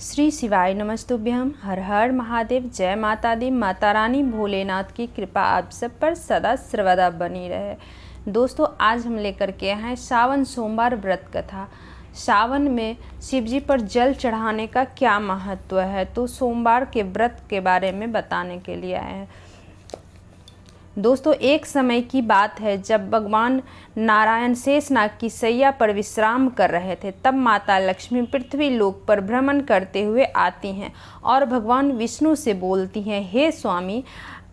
श्री शिवाय नमस्तुभ्यम। हर हर महादेव। जय माता दी। माता रानी भोलेनाथ की कृपा आप सब पर सदा सर्वदा बनी रहे। दोस्तों, आज हम लेकर के आए हैं सावन सोमवार व्रत कथा। सावन में शिव जी पर जल चढ़ाने का क्या महत्व है, तो सोमवार के व्रत के बारे में बताने के लिए आए हैं। दोस्तों, एक समय की बात है जब भगवान नारायण शेषनाग की सैया पर विश्राम कर रहे थे। तब माता लक्ष्मी पृथ्वी लोक पर भ्रमण करते हुए आती हैं और भगवान विष्णु से बोलती हैं, हे स्वामी,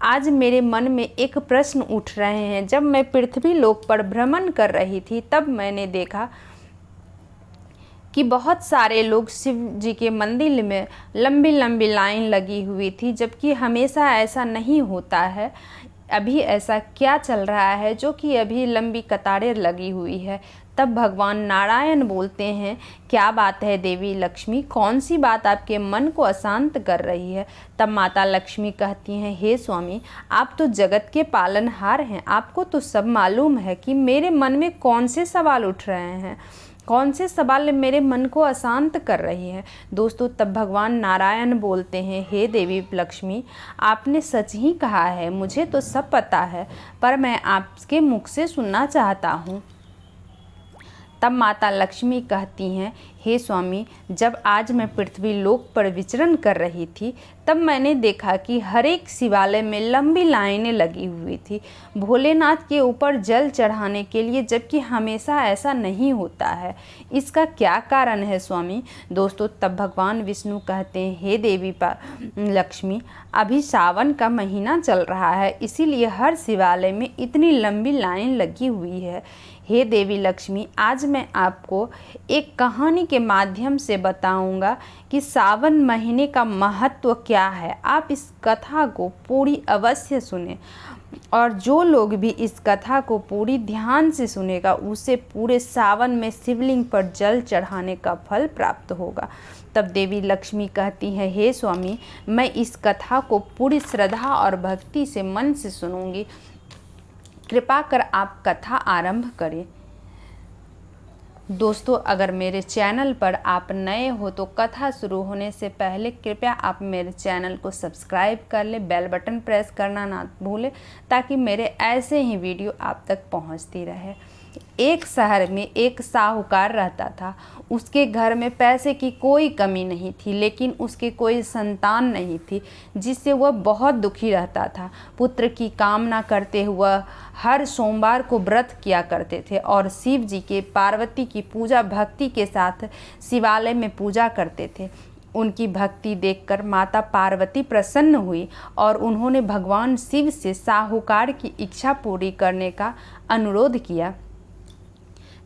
आज मेरे मन में एक प्रश्न उठ रहे हैं। जब मैं पृथ्वी लोक पर भ्रमण कर रही थी तब मैंने देखा कि बहुत सारे लोग शिव जी के मंदिर में लंबी लंबी लाइन लगी हुई थी, जबकि हमेशा ऐसा नहीं होता है। अभी ऐसा क्या चल रहा है जो कि अभी लंबी कतारें लगी हुई है। तब भगवान नारायण बोलते हैं, क्या बात है देवी लक्ष्मी, कौन सी बात आपके मन को अशांत कर रही है। तब माता लक्ष्मी कहती हैं, हे स्वामी, आप तो जगत के पालनहार हैं, आपको तो सब मालूम है कि मेरे मन में कौन से सवाल उठ रहे हैं, कौन से सवाल मेरे मन को अशांत कर रही है। दोस्तों, तब भगवान नारायण बोलते हैं, हे देवी लक्ष्मी, आपने सच ही कहा है, मुझे तो सब पता है, पर मैं आपके मुख से सुनना चाहता हूँ। तब माता लक्ष्मी कहती हैं, हे स्वामी, जब आज मैं पृथ्वी लोक पर विचरण कर रही थी तब मैंने देखा कि हर एक शिवालय में लंबी लाइनें लगी हुई थी भोलेनाथ के ऊपर जल चढ़ाने के लिए, जबकि हमेशा ऐसा नहीं होता है। इसका क्या कारण है स्वामी। दोस्तों, तब भगवान विष्णु कहते हैं, हे देवी लक्ष्मी, अभी सावन का महीना चल रहा है, इसीलिए हर शिवालय में इतनी लंबी लाइन लगी हुई है। हे देवी लक्ष्मी, आज मैं आपको एक कहानी के माध्यम से बताऊंगा कि सावन महीने का महत्व क्या है। आप इस कथा को पूरी अवश्य सुने, और जो लोग भी इस कथा को पूरी ध्यान से सुनेगा उसे पूरे सावन में शिवलिंग पर जल चढ़ाने का फल प्राप्त होगा। तब देवी लक्ष्मी कहती है, हे स्वामी, मैं इस कथा को पूरी श्रद्धा और भक्ति से मन से सुनूंगी, कृपा कर आप कथा आरंभ करें। दोस्तों, अगर मेरे चैनल पर आप नए हो तो कथा शुरू होने से पहले कृपया आप मेरे चैनल को सब्सक्राइब कर लें, बेल बटन प्रेस करना ना भूलें, ताकि मेरे ऐसे ही वीडियो आप तक पहुंचती रहे। एक शहर में एक साहूकार रहता था। उसके घर में पैसे की कोई कमी नहीं थी, लेकिन उसके कोई संतान नहीं थी, जिससे वह बहुत दुखी रहता था। पुत्र की कामना करते हुए हर सोमवार को व्रत किया करते थे और शिव जी के पार्वती की पूजा भक्ति के साथ शिवालय में पूजा करते थे। उनकी भक्ति देखकर माता पार्वती प्रसन्न हुई और उन्होंने भगवान शिव से साहूकार की इच्छा पूरी करने का अनुरोध किया।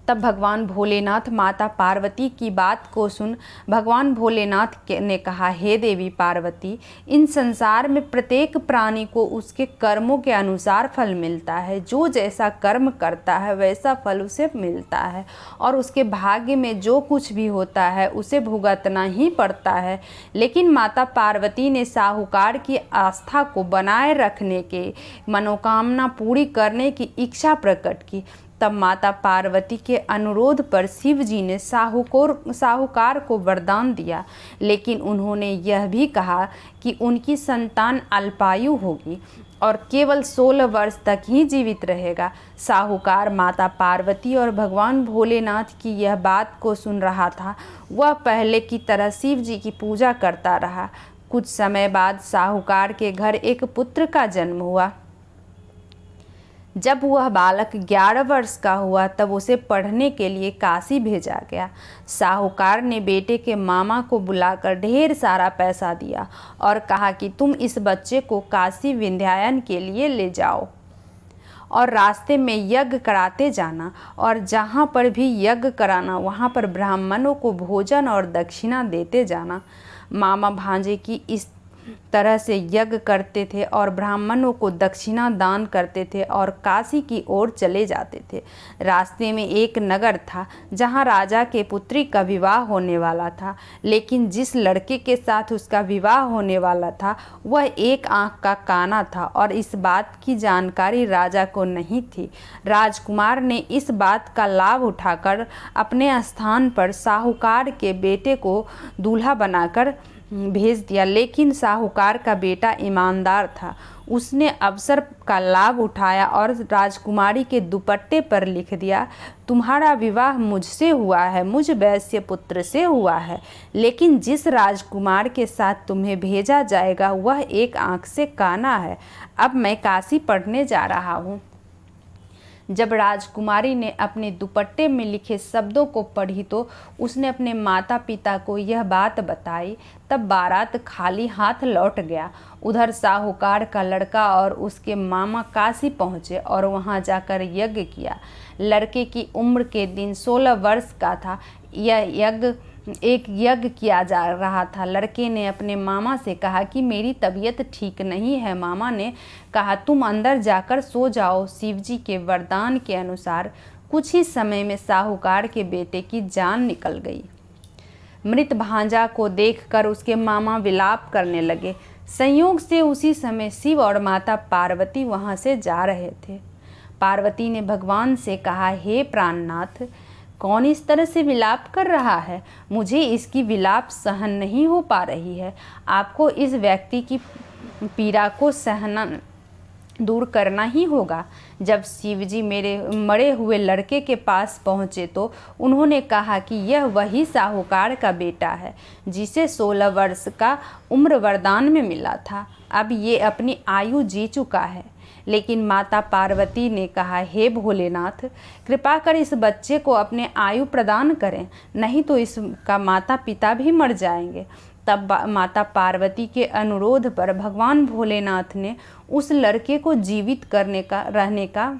तब भगवान भोलेनाथ माता पार्वती की बात को सुन भगवान भोलेनाथ ने कहा, हे देवी पार्वती, इन संसार में प्रत्येक प्राणी को उसके कर्मों के अनुसार फल मिलता है। जो जैसा कर्म करता है वैसा फल उसे मिलता है, और उसके भाग्य में जो कुछ भी होता है उसे भुगतना ही पड़ता है। लेकिन माता पार्वती ने साहूकार की आस्था को बनाए रखने के मनोकामना पूरी करने की इच्छा प्रकट की। तब माता पार्वती के अनुरोध पर शिव जी ने साहूकार को वरदान दिया, लेकिन उन्होंने यह भी कहा कि उनकी संतान अल्पायु होगी और केवल 16 वर्ष तक ही जीवित रहेगा। साहूकार माता पार्वती और भगवान भोलेनाथ की यह बात को सुन रहा था। वह पहले की तरह शिव जी की पूजा करता रहा। कुछ समय बाद साहूकार के घर एक पुत्र का जन्म हुआ। जब वह बालक 11 वर्ष का हुआ तब उसे पढ़ने के लिए काशी भेजा गया। साहूकार ने बेटे के मामा को बुलाकर ढेर सारा पैसा दिया और कहा कि तुम इस बच्चे को काशी विंध्यायन के लिए ले जाओ और रास्ते में यज्ञ कराते जाना, और जहाँ पर भी यज्ञ कराना वहाँ पर ब्राह्मणों को भोजन और दक्षिणा देते जाना। मामा भांजे की इस तरह से यज्ञ करते थे और ब्राह्मणों को दक्षिणा दान करते थे और काशी की ओर चले जाते थे। रास्ते में एक नगर था जहाँ राजा के पुत्री का विवाह होने वाला था, लेकिन जिस लड़के के साथ उसका विवाह होने वाला था वह एक आंख का काना था और इस बात की जानकारी राजा को नहीं थी। राजकुमार ने इस बात का लाभ उठाकर अपने स्थान पर साहूकार के बेटे को दूल्हा बनाकर भेज दिया, लेकिन साहूकार का बेटा ईमानदार था। उसने अवसर का लाभ उठाया और राजकुमारी के दुपट्टे पर लिख दिया, तुम्हारा विवाह मुझसे हुआ है, मुझ वैश्य पुत्र से हुआ है, लेकिन जिस राजकुमार के साथ तुम्हें भेजा जाएगा वह एक आंख से काना है। अब मैं काशी पढ़ने जा रहा हूँ। जब राजकुमारी ने अपने दुपट्टे में लिखे शब्दों को पढ़ी तो उसने अपने माता पिता को यह बात बताई। तब बारात खाली हाथ लौट गया। उधर साहूकार का लड़का और उसके मामा काशी पहुँचे और वहाँ जाकर यज्ञ किया। लड़के की उम्र के दिन 16 वर्ष का था। यह एक यज्ञ किया जा रहा था। लड़के ने अपने मामा से कहा कि मेरी तबीयत ठीक नहीं है। मामा ने कहा तुम अंदर जाकर सो जाओ। शिवजी के वरदान के अनुसार कुछ ही समय में साहूकार के बेटे की जान निकल गई। मृत भांजा को देखकर उसके मामा विलाप करने लगे। संयोग से उसी समय शिव और माता पार्वती वहां से जा रहे थे। पार्वती ने भगवान से कहा, हे प्राणनाथ, कौन इस तरह से विलाप कर रहा है? मुझे इसकी विलाप सहन नहीं हो पा रही है। आपको इस व्यक्ति की पीड़ा को सहना दूर करना ही होगा। जब शिवजी मेरे मरे हुए लड़के के पास पहुँचे तो उन्होंने कहा कि यह वही साहूकार का बेटा है जिसे 16 वर्ष का उम्र वरदान में मिला था। अब ये अपनी आयु जी चुका है। लेकिन माता पार्वती ने कहा, हे भोलेनाथ, कृपा कर इस बच्चे को अपने आयु प्रदान करें, नहीं तो इसका माता पिता भी मर जाएंगे। तब माता पार्वती के अनुरोध पर भगवान भोलेनाथ ने उस लड़के को जीवित रहने का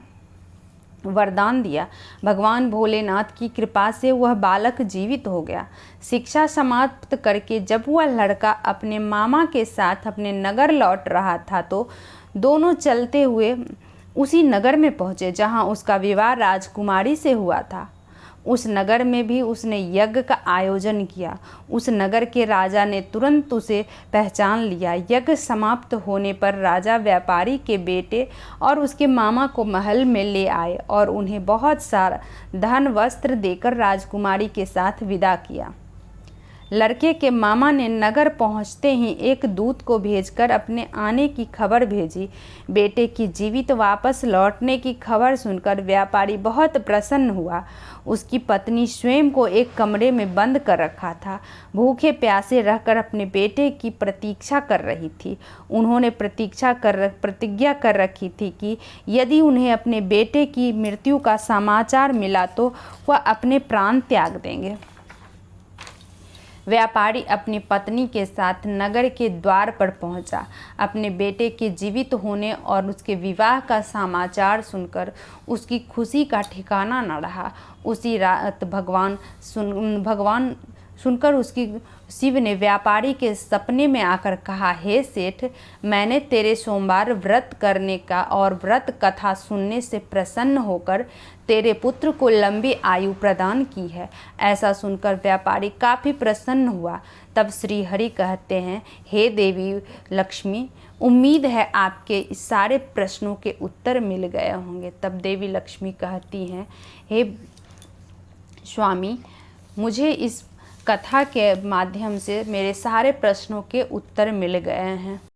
वरदान दिया। भगवान भोलेनाथ की कृपा से वह बालक जीवित हो गया। शिक्षा समाप्त करके जब वह लड़का अपने मामा के साथ अपने नगर लौट रहा था तो दोनों चलते हुए उसी नगर में पहुँचे जहाँ उसका विवाह राजकुमारी से हुआ था। उस नगर में भी उसने यज्ञ का आयोजन किया। उस नगर के राजा ने तुरंत उसे पहचान लिया। यज्ञ समाप्त होने पर राजा व्यापारी के बेटे और उसके मामा को महल में ले आए और उन्हें बहुत सारा धन वस्त्र देकर राजकुमारी के साथ विदा किया। लड़के के मामा ने नगर पहुंचते ही एक दूत को भेजकर अपने आने की खबर भेजी। बेटे की जीवित वापस लौटने की खबर सुनकर व्यापारी बहुत प्रसन्न हुआ। उसकी पत्नी स्वयं को एक कमरे में बंद कर रखा था। भूखे प्यासे रहकर अपने बेटे की प्रतीक्षा कर रही थी। उन्होंने प्रतिज्ञा कर रखी थी कि यदि उन्हें अपने बेटे की मृत्यु का समाचार मिला तो वह अपने प्राण त्याग देंगे। व्यापारी अपनी पत्नी के साथ नगर के द्वार पर पहुंचा। अपने बेटे के जीवित होने और उसके विवाह का समाचार सुनकर उसकी खुशी का ठिकाना न रहा। उसी रात भगवान सुनकर उसकी शिव ने व्यापारी के सपने में आकर कहा, हे सेठ, मैंने तेरे सोमवार व्रत करने का और व्रत कथा सुनने से प्रसन्न होकर तेरे पुत्र को लंबी आयु प्रदान की है। ऐसा सुनकर व्यापारी काफ़ी प्रसन्न हुआ। तब श्री हरि कहते हैं, हे देवी लक्ष्मी, उम्मीद है आपके इस सारे प्रश्नों के उत्तर मिल गए होंगे। तब देवी लक्ष्मी कहती हैं, हे स्वामी, मुझे इस कथा के माध्यम से मेरे सारे प्रश्नों के उत्तर मिल गए हैं।